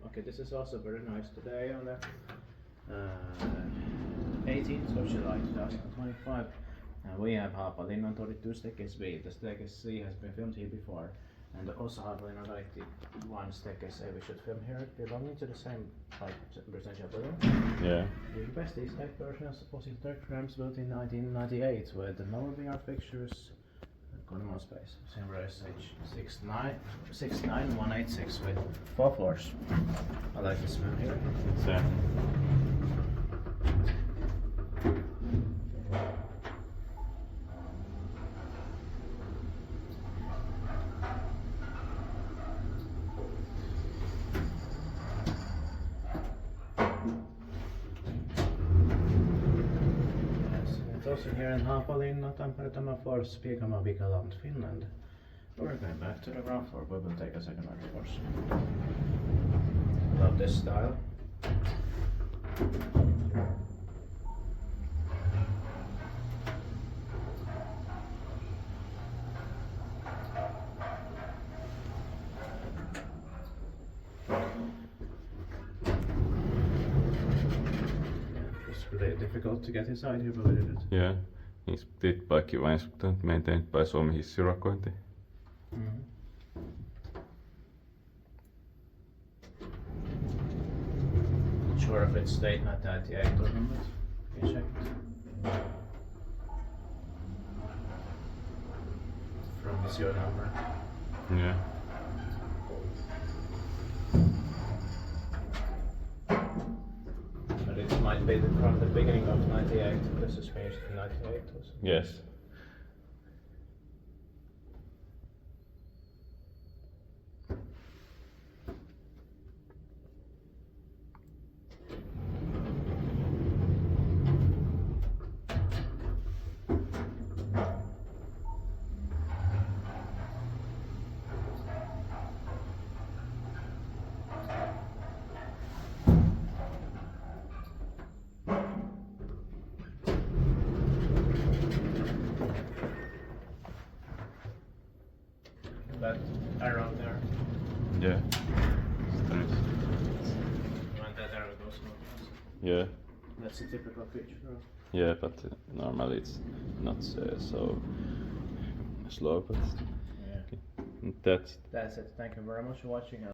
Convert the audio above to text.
Okay, this is also very nice today on the 18th of July 2025. We have Haapalinnantori 2 staircase B. The staircase C has been filmed here before, and also Haapalinnantori 1 staircase A we should film here, belonging to the same residential building. Yeah. The best East Egg versions was in third frames built in 1998 with the lower VR fixtures. Kone space. Similar SH69186 with 4 floors. I like this one here. Se. Also here in Haapalinna, Tampere, Tampere, Haapalinna, Finland. We're going back to the ground floor, but we'll take a second of course. Love this style. Really difficult to get inside here, but we did it. Yeah. Niistä kaikki vain että meidän tein päin Suomi hissirakointi. Not sure if it's state 1998 or not. Can you check it? From this your number. Yeah. But it might be from the beginning of 98. This is finished in 98 or something. Yes. That arrow there. Yeah. When that arrow goes north. Yeah. That's a typical feature. Yeah, but normally it's not so slow, but Yeah. that's That's it. Thank you very much for watching.